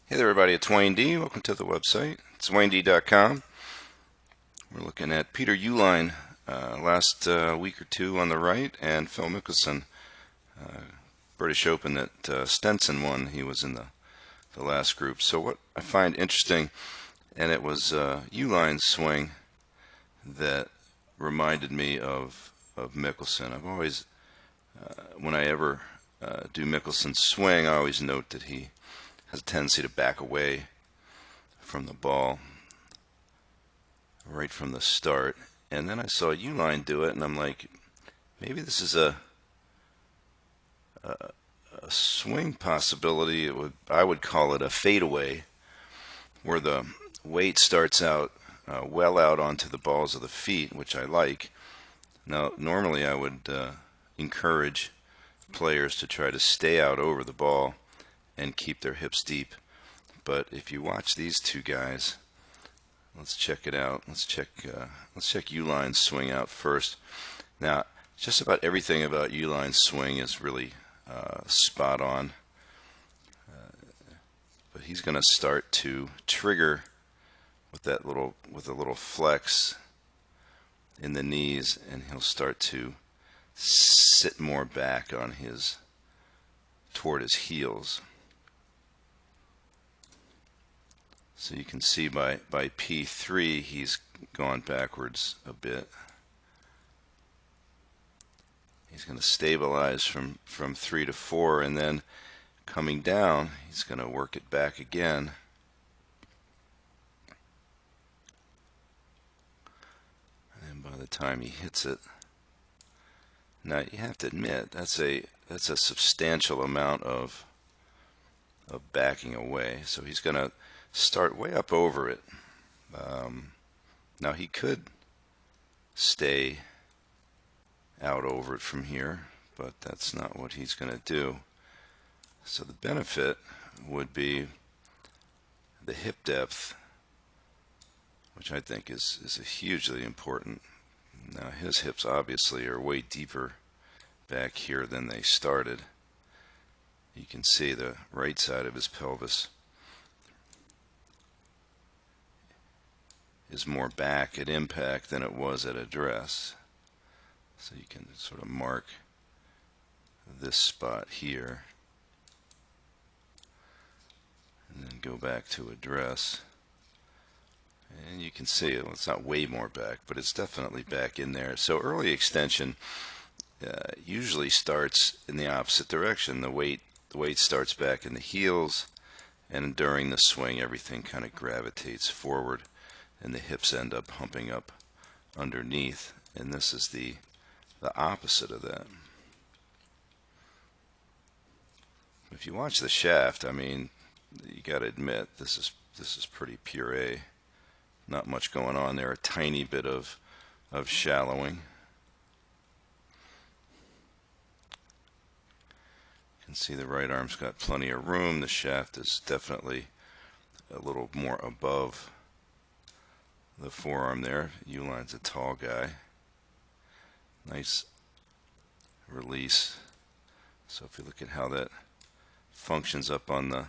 Hey there everybody, it's Wayne D. Welcome to the website. It's WayneD.com. We're looking at Peter Uihlein last week or two on the right, and Phil Mickelson, British Open that Stenson won. He was in the last group. So what I find interesting, and it was Uihlein's swing that reminded me of Mickelson. I've always, when I ever do Mickelson's swing, I always note that he has a tendency to back away from the ball right from the start. And then I saw Uihlein do it, and I'm like, maybe this is a swing possibility. I would call it a fadeaway, where the weight starts out well out onto the balls of the feet, which I like. Now, normally I would encourage players to try to stay out over the ball and keep their hips deep. But if you watch these two guys, let's check it out. Let's check Uihlein's swing out first. Now, just about everything about Uihlein's swing is really spot on. But he's going to start to trigger with a little flex in the knees, and he'll start to sit more back on toward his heels. So you can see by P3 he's gone backwards a bit. He's going to stabilize from 3 to 4, and then coming down he's going to work it back again. And by the time he hits it, now you have to admit that's a substantial amount of backing away. So he's going to start way up over it. Now he could stay out over it from here, but that's not what he's going to do. So the benefit would be the hip depth, which I think is hugely important. Now his hips obviously are way deeper back here than they started. You can see the right side of his pelvis is more back at impact than it was at address. So you can sort of mark this spot here and then go back to address. And you can see it, well, it's not way more back, but it's definitely back in there. So early extension usually starts in the opposite direction. The weight starts back in the heels, and during the swing everything kind of gravitates forward and the hips end up humping up underneath, and this is the opposite of that. If you watch the shaft, I mean, you got to admit this is pretty puree. Not much going on there. A tiny bit of shallowing. You can see the right arm's got plenty of room. The shaft is definitely a little more above the forearm there. Uihlein's a tall guy. Nice release. So if you look at how that functions up on the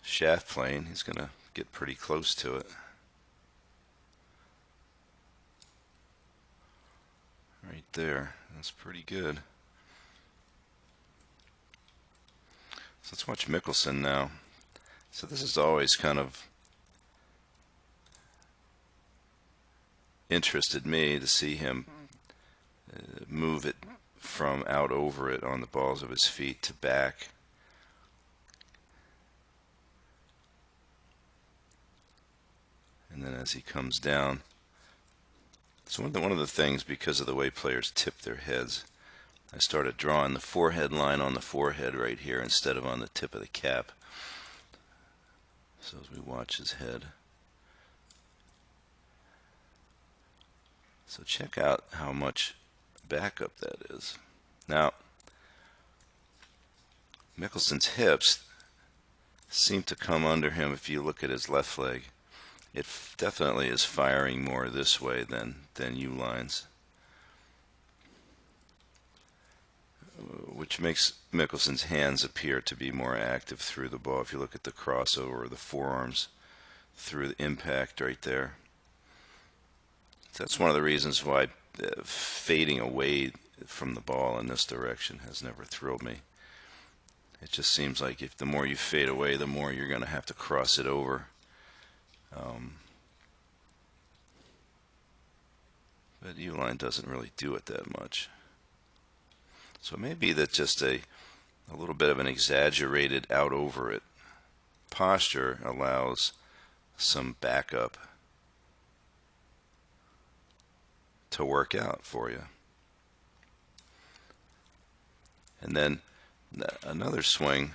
shaft plane, he's going to get pretty close to it. Right there. That's pretty good. So let's watch Mickelson now. So this is always kind of interested me to see him move it from out over it on the balls of his feet to back. And then as he comes down, so one of the things, because of the way players tip their heads, I started drawing the forehead line on the forehead right here instead of on the tip of the cap. So as we watch his head. So check out how much backup that is. Now, Mickelson's hips seem to come under him. If you look at his left leg, it definitely is firing more this way than Uihlein's. which makes Mickelson's hands appear to be more active through the ball. If you look at the crossover, the forearms through the impact right there. So that's one of the reasons why fading away from the ball in this direction has never thrilled me. It just seems like if the more you fade away, the more you're going to have to cross it over. But Uline doesn't really do it that much. So maybe that's just a little bit of an exaggerated out over it posture allows some backup to work out for you. And then another swing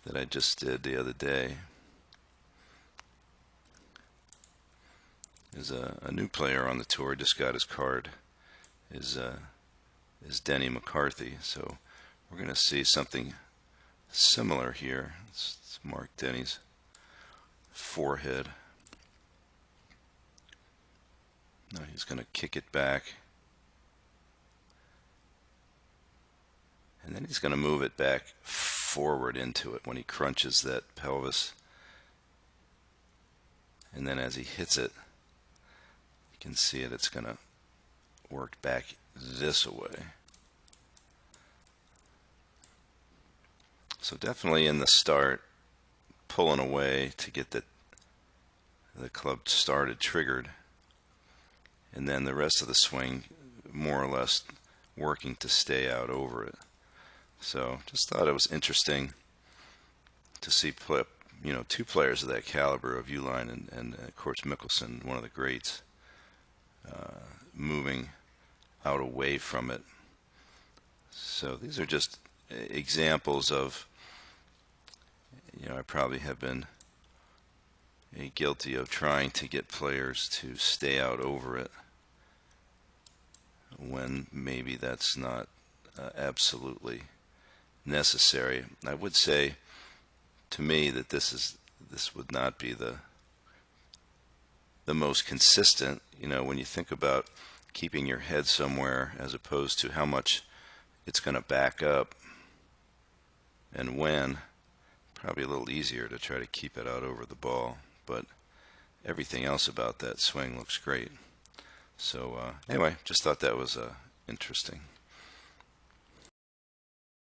that I just did the other day is a new player on the tour, just got his card, is Denny McCarthy. So we're going to see something similar here. Let's mark Denny's forehead. Now he's going to kick it back. And then he's going to move it back forward into it when he crunches that pelvis. And then as he hits it, you can see it's going to work back this way. So definitely in the start, pulling away to get the club started, triggered. And then the rest of the swing, more or less working to stay out over it. So just thought it was interesting to see two players of that caliber of Uline and of course Mickelson, one of the greats, moving out away from it. So these are just examples of, I probably have been guilty of trying to get players to stay out over it when maybe that's not absolutely necessary. I would say to me that this would not be the most consistent, when you think about keeping your head somewhere as opposed to how much it's going to back up and when. Probably a little easier to try to keep it out over the ball, but everything else about that swing looks great. So anyway, just thought that was interesting.